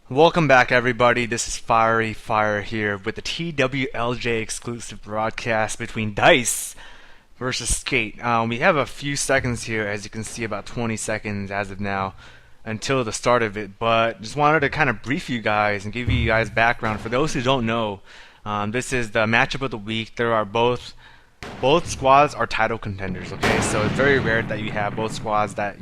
Welcome back, everybody. This is Fiery Fire here with the TWLJ exclusive broadcast between dicE versus Sk8. We have a few seconds here, as you can see, about 20 seconds as of now until the start of it. But just wanted to kind of brief you guys and give you guys background. For those who don't know, this is the matchup of the week. There are both squads are title contenders, okay? So it's very rare that you have both squads that,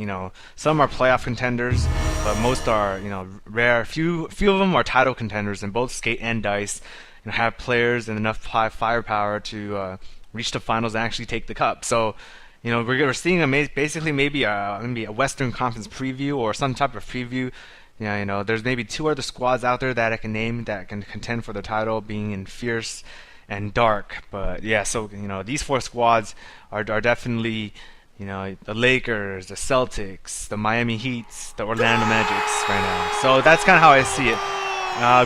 some are playoff contenders, but most are, rare. Few of them are title contenders, and both Sk8 and dicE, have players and enough firepower to reach the finals and actually take the cup. So, we're seeing basically maybe a Western Conference preview or some type of preview. Yeah, there's maybe two other squads out there that I can name that can contend for the title, being in Fierce and Dark. But yeah, so these four squads are definitely the Lakers, the Celtics, the Miami Heats, the Orlando Magics right now. So that's kind of how I see it.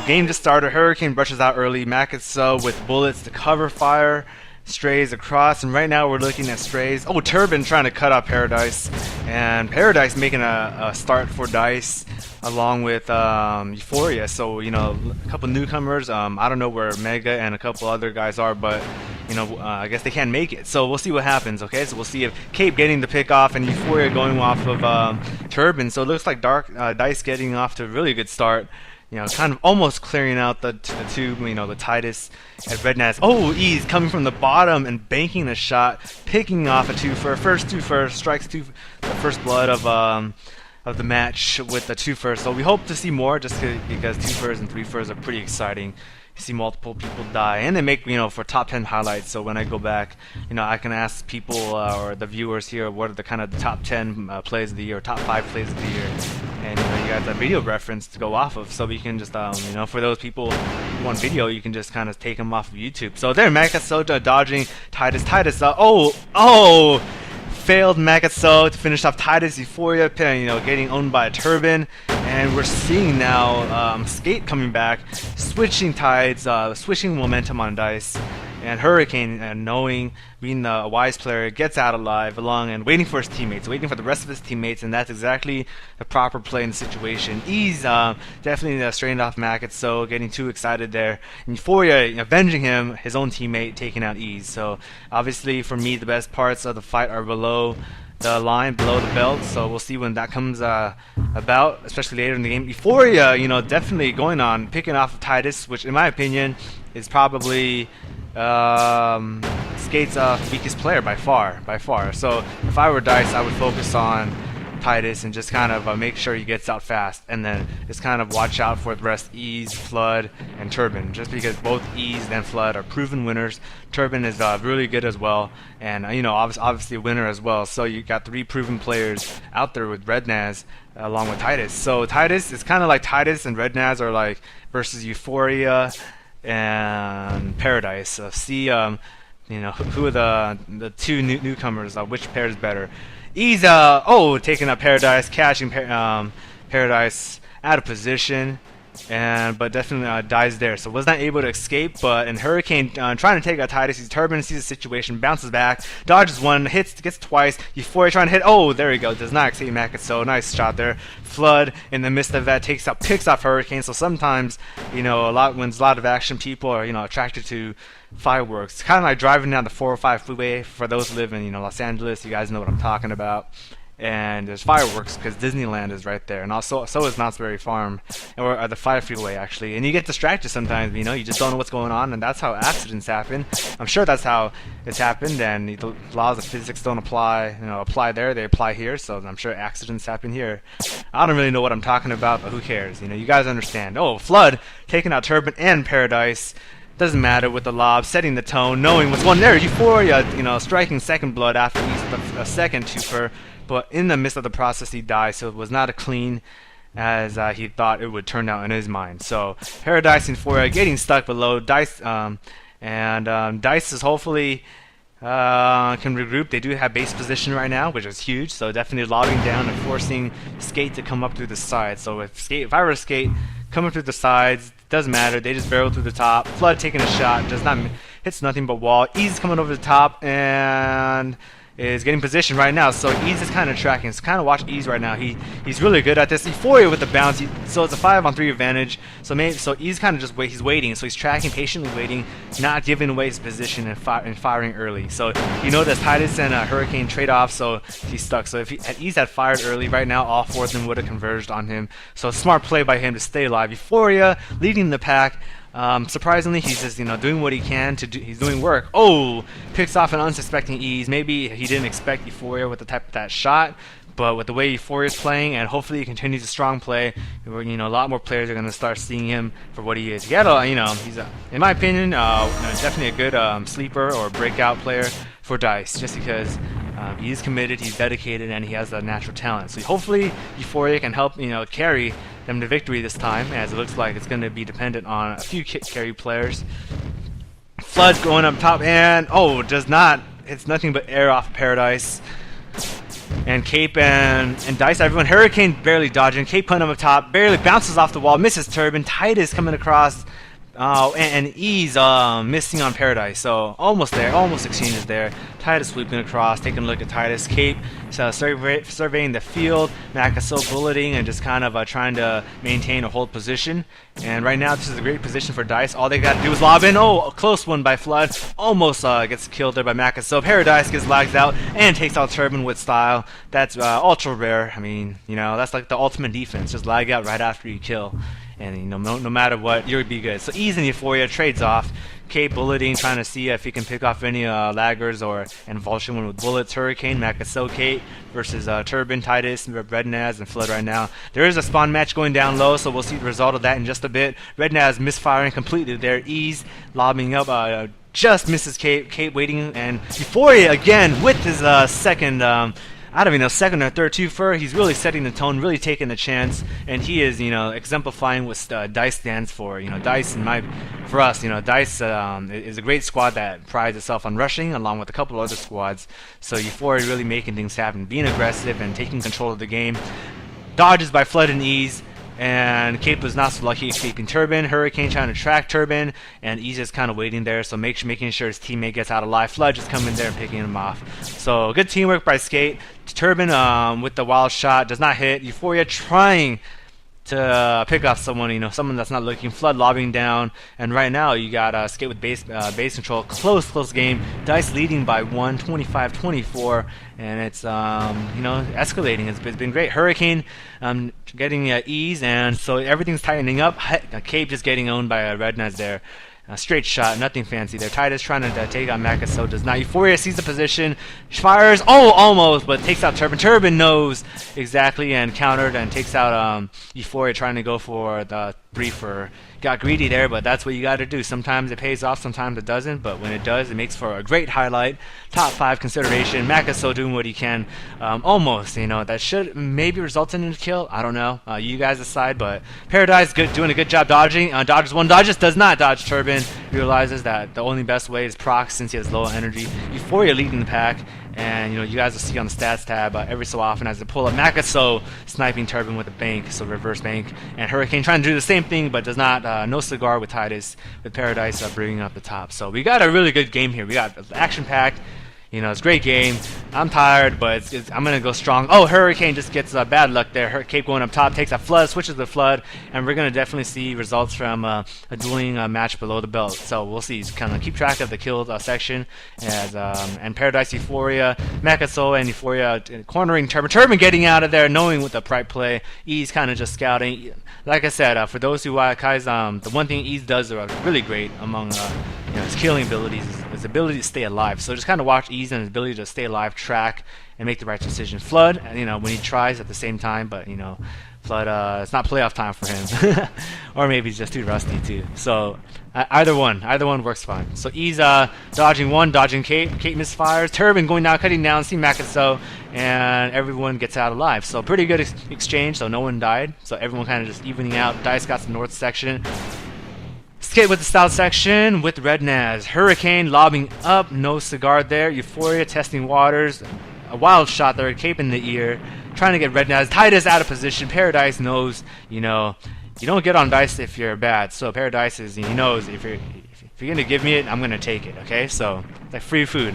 Game just started. Hurricane brushes out early. Makatso with bullets to cover fire. Strays across, and right now we're looking at Strays. Oh, Turban trying to cut out Paradise, and Paradise making a start for dicE along with Euphoria. So a couple newcomers. I don't know where Mega and a couple other guys are, but I guess they can't make it. So we'll see what happens. Okay, so we'll see if Cape getting the pick off and Euphoria going off of Turban. So it looks like dicE getting off to a really good start. Kind of almost clearing out the two, the Titus and Rednaz. Oh, Ease coming from the bottom and banking a shot, picking off a first two-fer, strikes the first blood of the match with the two-fer. So we hope to see more, just because two-fers and three-fers are pretty exciting. You see multiple people die, and they make for top 10 highlights. So when I go back, I can ask people or the viewers here what are the kind of the top 10 plays of the year, top 5 plays of the year, and you got that video reference to go off of. So we can just for those people who want video, you can just kind of take them off of YouTube. So there, Makatso dodging Titus. Failed Makatso to finish off Titus. Euphoria, getting owned by a Turban, and we're seeing now Sk8 coming back, switching tides, switching momentum on dicE, and Hurricane, being the wise player, gets out alive along and waiting for his teammates, waiting for the rest of his teammates, and that's exactly the proper play in the situation. Ease definitely strained off Makatso, getting too excited there. And Euphoria avenging him, his own teammate, taking out Ease. So obviously for me, the best parts of the fight are below the line, below the belt. So we'll see when that comes about, especially later in the game. Euphoria, definitely going on, picking off of Titus, which in my opinion is probably Sk8's weakest player by far. So if I were dicE, I would focus on Titus and just kind of make sure he gets out fast, and then just kind of watch out for the rest: Ease, Flood, and Turban. Just because both Ease and Flood are proven winners. Turban is really good as well, and obviously a winner as well. So you got 3 proven players out there with Rednaz along with Titus. So Titus is kind of like Titus and Rednaz are like versus Euphoria and Paradise. See, who are the two newcomers? Which pair is better? Ease, taking up Paradise, catching Paradise out of position, but definitely dies there. So was not able to escape. But in Hurricane trying to take out Titus, he's Turban, sees the situation, bounces back, dodges one, gets twice. Euphoria trying to hit. Oh, there he goes. Does not escape Makatso. Nice shot there. Flood in the midst of that picks off Hurricane. So sometimes when there's a lot of action, people are attracted to fireworks. Kind of like driving down the 405 freeway. For those who live in Los Angeles, you guys know what I'm talking about. And there's fireworks because Disneyland is right there, and also so is Knott's Berry Farm, or the Fire Freeway actually. And you get distracted sometimes, you just don't know what's going on, and that's how accidents happen. I'm sure that's how it's happened, and the laws of physics don't apply there, they apply here. So I'm sure accidents happen here. I don't really know what I'm talking about, but who cares? You guys understand. Oh, Flood taking out Turban and Paradise. Doesn't matter with the lob, setting the tone, knowing what's going there. Euphoria, striking second blood after a second two-fer. But in the midst of the process, he died, so it was not as clean as he thought it would turn out in his mind. So Paradise and Euphoria getting stuck below. dicE dicE is hopefully can regroup. They do have base position right now, which is huge. So definitely lobbing down and forcing Sk8 to come up through the side. So if I were Sk8 coming through the sides, doesn't matter. They just barrel through the top. Flood taking a shot, hits nothing but wall. Ease coming over the top, and is getting positioned right now. So dicE is kind of tracking. So kind of watch dicE right now. He's really good at this. Euphoria with the bounce. So it's a 5-on-3 advantage. So dicE kind of just he's waiting. So he's tracking, patiently waiting, not giving away his position and firing early. So you know that TWLJ and Hurricane trade off. So he's stuck. So if dicE had fired early right now, all 4 of them would have converged on him. So smart play by him to stay alive. Euphoria leading the pack. Surprisingly, he's just doing what he can to do. He's doing work. Oh, picks off an unsuspecting dicE. Maybe he didn't expect Euphoria with the type of that shot, but with the way Euphoria is playing, and hopefully he continues a strong play, a lot more players are going to start seeing him for what he is. He's in my opinion, definitely a good sleeper or breakout player for dicE, just because he is committed, he's dedicated, and he has a natural talent. So hopefully Euphoria can help carry them to victory this time, as it looks like it's going to be dependent on a few carry players. Flood's going up top, and it's nothing but air off of Paradise. And Cape and dicE, everyone. Hurricane barely dodging. Cape putting him up top, barely bounces off the wall, misses Turbine. TWLJ coming across. And dicE missing on Paradise, so almost there, almost exchanges there. TWLJ sweeping across, taking a look at TWLJ. Cape surveying the field. Makaso bulleting and just kind of trying to maintain a hold position. And right now, this is a great position for dicE. All they got to do is lob in. Oh, a close one by Flood. Almost gets killed there by Makaso. Paradise gets lagged out and takes out Turbine with style. That's ultra rare. I mean, that's like the ultimate defense. Just lag out right after you kill. And no matter what, you'll be good. So dicE and Euphoria trades off. Cape bulleting, trying to see if he can pick off any laggers and vulture one with bullets. Hurricane, Makaso, Cape versus Turbine, TWLJ, Rednaz, and Flood right now. There is a spawn match going down low, so we'll see the result of that in just a bit. Rednaz misfiring completely there. dicE lobbing up, just misses Cape. Cape waiting, and Euphoria again with his second. I don't even know, second or third two-fer. He's really setting the tone, really taking the chance, and he is, exemplifying what dicE stands for. dicE for us, dicE is a great squad that prides itself on rushing, along with a couple other squads. So Euphoria really making things happen, being aggressive and taking control of the game. Dodges by Flood and dicE. And Cape was not so lucky escaping Turbine. Hurricane trying to track Turbine, and dicE is kind of waiting there, so making sure his teammate gets out alive. Flood just coming there and picking him off. So good teamwork by Sk8. Turbine with the wild shot does not hit. Euphoria trying to pick off someone, someone that's not looking. Flood lobbing down, and right now you got Sk8 with base control. Close game. dicE leading by 1, 25-24, and it's escalating. It's been great. Hurricane getting dicE, and so everything's tightening up. Cape just getting owned by Rednaz there. Straight shot, nothing fancy there. TWLJ trying to take on Makaso, does not. Euphoria sees the position, fires, almost, but takes out Turbine. Turbine knows exactly and countered and takes out Euphoria trying to go for the 3-fer. Got greedy there, but that's what you got to do. Sometimes it pays off, sometimes it doesn't, but when it does, it makes for a great highlight. Top 5 consideration. Makaso doing what he can. Almost, that should maybe result in a kill. I don't know. You guys decide, but Paradise doing a good job dodging. Dodges one, does not dodge Turbine. Realizes that the only best way is proc since he has low energy. Euphoria leading the pack. And you guys will see on the stats tab every so often as they pull up Makaso sniping Turbine with a bank, so reverse bank, and Hurricane trying to do the same thing but does not. No cigar with TWLJ, with Paradise bringing up the top. So we got a really good game here. We got action packed. It's a great game. I'm tired, but I'm going to go strong. Oh, Hurricane just gets bad luck there. Cape going up top, takes a Flood, switches the Flood, and we're going to definitely see results from a dueling match below the belt. So we'll see. Kind of keep track of the kill section. And Paradise, Euphoria, Makaso, and Euphoria cornering Turbine. Turbine getting out of there, knowing with the right play. dicE kind of just scouting. Like I said, for those who guys, the one thing dicE does really great among his killing abilities is his ability to stay alive. So just kind of watch dicE and his ability to stay alive, track, and make the right decision. Flood, when he tries at the same time, but Flood, it's not playoff time for him, or maybe he's just too rusty too. So either one works fine. So dicE dodging one, dodging Cape. Cape misfires. Turbine going down, cutting down. See Makaso, and everyone gets out alive. So pretty good exchange. So no one died. So everyone kind of just evening out. dicE got the north section. Sk8 with the south section with Rednaz. Hurricane lobbing up, no cigar there. Euphoria testing waters. A wild shot there, Cape in the ear. Trying to get Rednaz. TWLJ out of position. Paradise knows, you don't get on dicE if you're bad. So Paradise he knows if you're gonna give me it, I'm gonna take it. Okay, so it's like free food.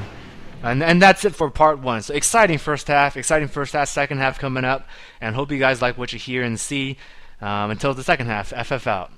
And that's it for part one. So exciting first half, second half coming up, and hope you guys like what you hear and see. Until the second half, FF out.